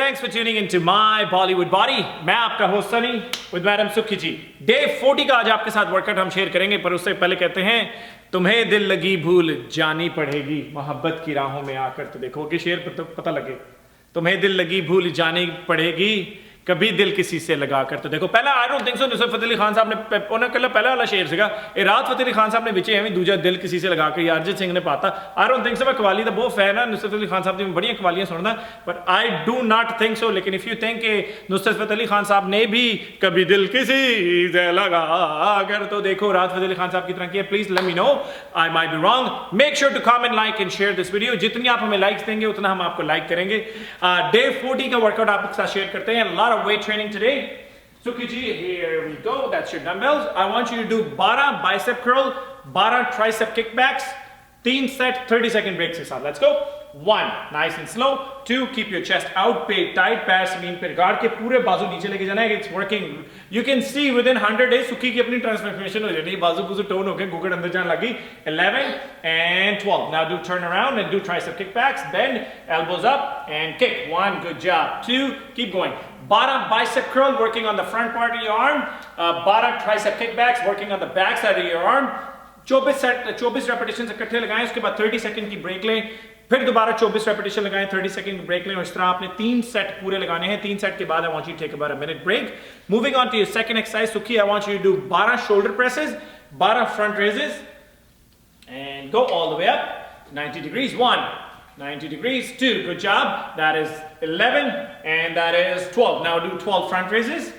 thanks for tuning into my Bollywood Body. मैं आपका host Sunny with madam सुखी जी. Day 40 का आज आपके साथ वर्कआउट हम शेयर करेंगे, पर उससे पहले कहते हैं तुम्हें दिल लगी भूल जानी पड़ेगी मोहब्बत की राहों में आकर. तो देखो कि शेर पता लगे. तुम्हें दिल लगी भूल जानी पड़ेगी कभी दिल किसी से लगाकर. तो देखो पहला I don't think so Nusrat Fateh Ali Khan साहब ने उन्हें कल पहला वाला शेर सीगा ए रात फतेह अली खान साहब ने विचे एवं दूजा दिल किसी से लगाकर या अरिजीत सिंह ने पाता. आई डोंट थिंक सो. मैं कवाली दा बहुत फैन है नुसरत अली खान साहब दी बड़ियां कवालियां सुनदा, but I do not think so. लेकिन इफ यू थिंक के नुसरत फतेह अली खान साहब ने भी कभी दिल किसी से लगाकर, तो देखो रात फतेह अली खान साहब की तरह की है. Please let me know, I might be wrong. Make sure to comment, like and share this video. जितनी आप हमें लाइक्स देंगे उतना हम आपको लाइक करेंगे. डे 40 का वर्कआउट आपके साथ शेयर करते हैं. Lot of weight training today. Suki ji, here we go. That's your dumbbells. I want you to do 12 bicep curl, 12 tricep kickbacks, 3 set 30-second breaks के साथ. Let's go. 1, nice and slow. 2, keep your chest out, pay tight, पैर जमीन पर गाड़ के पूरे बाजू नीचे लेके जाना है. It's working. You can see within 100 days सुकी की अपनी ट्रांसफॉर्मेशन हो जाती है. बाजू बुजू टोन होके गुगड़ अंदर जाने लगी. 11 and 12. Now do turn around and do tricep kickbacks. Bend, elbows up and kick. 1, good job. 2, keep going. 12 bicep curl working on the front part of your arm. 12 tricep kickbacks working on the back side of your arm. 24 repetition इकट्ठे लगाएं. उसके बाद 30 second की break लें. फिर दोबारा 24 repetition लगाएं, 30 second की ब्रेक लें. और इस तरह आपने 3 सेट पूरे लगाने हैं. 3 सेट के बाद I want you to take about a minute break. Moving on to your second exercise Sukhi, I want you to do 12 shoulder presses, 12 front raises and go all the way up 90 degrees. 1, 90 degrees. 2, good job. That is 11 and that is 12. Now do 12 front raises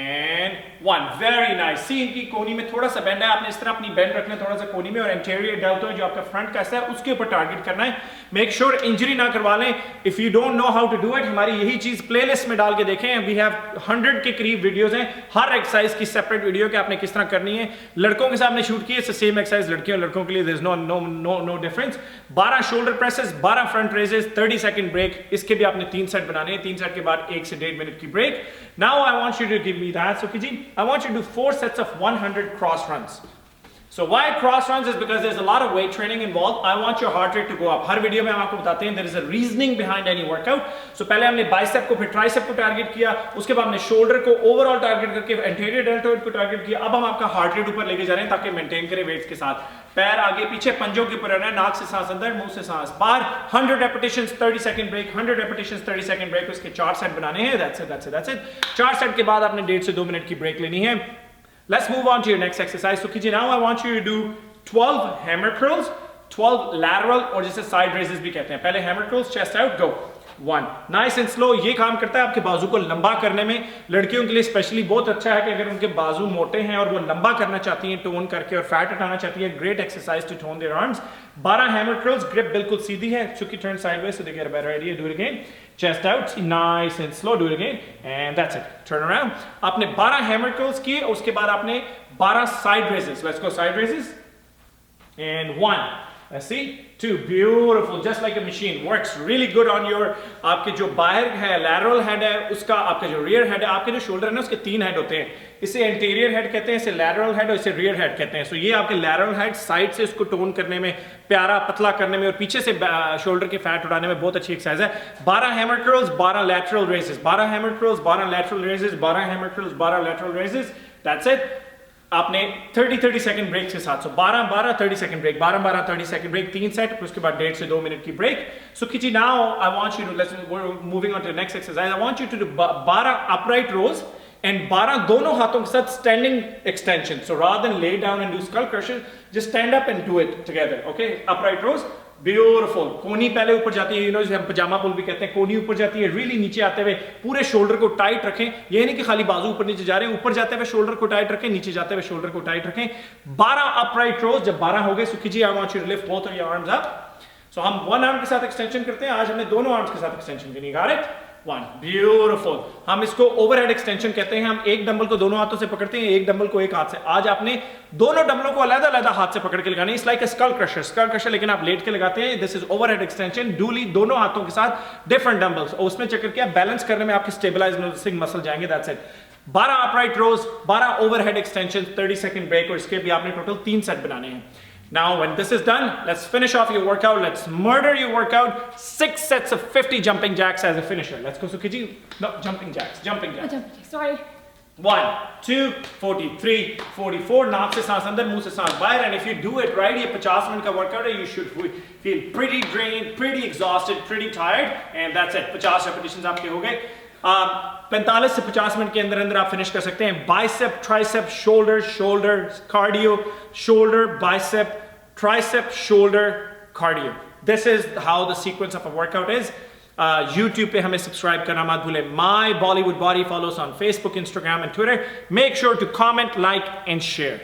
and 1. Very nice. See, इनकी कोनी में थोड़ा सा bend है. आपने इस तरह अपनी बेंड रखना है थोड़ा सा कोनी में, और एंटीरियर डेल्टोइड जो आपका फ्रंट का हिस्सा है उसके ऊपर टारगेट करना है. मेक श्योर इंजरी ना करवा लें. If you don't know how to do it, हमारी यही चीज प्लेलिस्ट में डाल के देखें. वी हैव 100 के करीब वीडियोस हैं, हर एक्सरसाइज की सेपरेट वीडियो कि आपने किस तरह करनी है. लड़कों के साथ हमने शूट की है सेम एक्सरसाइज लड़कियों और लड़कों के लिए. There is no difference. 12 shoulder presses, 12 front raises, 30 second break. इसके भी आपने 3 सेट बनाने हैं. 3 सेट के बाद 1 से 1.5 मिनट की break. Now I want you to give me that Sukhi ji. I want you to do 4 sets of 100 cross runs. So why cross runs is because there's a lot of weight training involved. I want your heart rate to go up. Her video में हम आपको बताते हैं there is a reasoning behind any workout. So पहले हमने bicep को, फिर tricep को टारगेट किया. उसके बाद हमने शोल्डर को ओवरऑल टारगेट करके एंटीरियर डेल्टोइड को टारगेट किया. अब हम आपका हार्ट रेट ऊपर लेके जा रहे हैं ताकि मेंटेन करें वेट्स के साथ. पैर आगे पीछे, पंजों के ऊपर रहना है. नाक से सांस अंदर, मुंह से सांस बाहर. 100 repetitions 30 second break, 100 repetitions 30 second break. उसके 4 सेट बनाने हैं. That's it. 4 सेट के बाद आपने 1.5 से 2 मिनट की ब्रेक लेनी है. Let's move on to your next exercise. Sukhi ji, now I want you to do 12 hammer curls, 12 lateral और जिसे side raises भी कहते हैं. पहले hammer curls, chest out, go. 1, nice and slow. ये काम करता है आपके बाजू को लंबा करने में. लड़कियों के लिए स्पेशली बहुत अच्छा है कि अगर उनके बाजू मोटे हैं और वो लंबा करना चाहती हैं टोन करके और फैट हटाना चाहती है, great exercise to tone their arms. 12 hammer curls, grip बिल्कुल सीधी है. Sukhi turn sideways so they get a better idea. Do it again. Chest out, nice and slow. Do it again and that's it. Turn around. आपने 12 hammer curls किए. उसके बाद आपने 12 side raises. Let's go side raises and 1. Let's see. 2, beautiful. Just like a machine. Works really good on your, आपके जो बाहर है lateral head है उसका, आपका जो rear head है, आपके जो shoulder है ना उसके 3 head होते हैं. इसे anterior head कहते हैं, इसे lateral head और इसे rear head कहते हैं. So ये आपके lateral head side से इसको टोन करने में, प्यारा पतला करने में और पीछे से shoulder के फैट उठाने में बहुत अच्छी एक्सरसाइज है. 12 hammer curls, 12 lateral raises. 12 hammer curls, 12 lateral raises, 12 hammer curls, 12 lateral raises. That's it. आपने 30 सेकंड ब्रेक के साथ. So 12 30 second break, 12 30 second break, 3 set, फिर उसके बाद 1.5 से 2 मिनट की break. Sukhi ji, now I want you to, let's moving on to next exercise. I want you to do 12 upright rows and 12 दोनों हाथों के साथ standing extension. So rather than lay down and do skull crusher, just stand up and do it together. Okay, upright rows. Beautiful. कोनी पहले ऊपर जाती है, you know जिसे हम पजामा पुल भी कहते हैं. कोनी ऊपर जाती है, रियली नीचे आते हुए पूरे शोल्डर को टाइट रखें. ये नहीं कि खाली बाजू ऊपर नीचे जा रहे हैं. ऊपर जाते हुए शोल्डर को टाइट रखें, नीचे जाते हुए शोल्डर को टाइट रखें. 12 अपराइट रोज. जब 12 हो गए Sukhi ji, I want you to lift both of your arms up. So हम 1 आर्म के साथ एक्सटेंशन करते हैं. आज हमने दोनों आर्म्स के साथ एक्सटेंशन करनी. Got it? 1, ब्यूटीफुल. हम इसको ओवरहेड एक्सटेंशन कहते हैं. हम एक डंबल को दोनों हाथों से पकड़ते हैं, एक डंबल को एक हाथ से. आज आपने दोनों डंबलों को अलग-अलग हाथ से पकड़ के लगाने. It's like a skull crusher, लेकिन आप लेट के लगाते हैं. This is overhead extension. डूली दोनों हाथों के साथ डिफरेंट डंबल्स, और उसमें चक्कर क्या बैलेंस करने में आपके स्टेबलाइजिंग मसल जाएंगे. That's it. 12 upright rows, 12 overhead extension, 30 second break, और इसके भी आपने टोटल 3 सेट बनाने हैं. Now, when this is done, let's finish off your workout. Let's murder your workout. 6 sets of 50 jumping jacks as a finisher. Let's go, Sukhi ji. No, jumping jacks. Sorry. 1, 2, 43, 44. नाक से सांस अंदर, मुंह से सांस बाहर. And if you do it right, ये 50 minute का workout है. You should feel pretty drained, pretty exhausted, pretty tired. And that's it. 50 repetitions आपके हो गए. 45 से 50 मिनट के अंदर अंदर आप फिनिश कर सकते हैं. Bicep, tricep, shoulder, cardio, shoulder, bicep, tricep, shoulder, cardio. This is how the sequence of a workout is. YouTube पे हमें subscribe करना मत भूलें. My Bollywood Body follows on Facebook, Instagram and Twitter. Make sure to comment, like and share.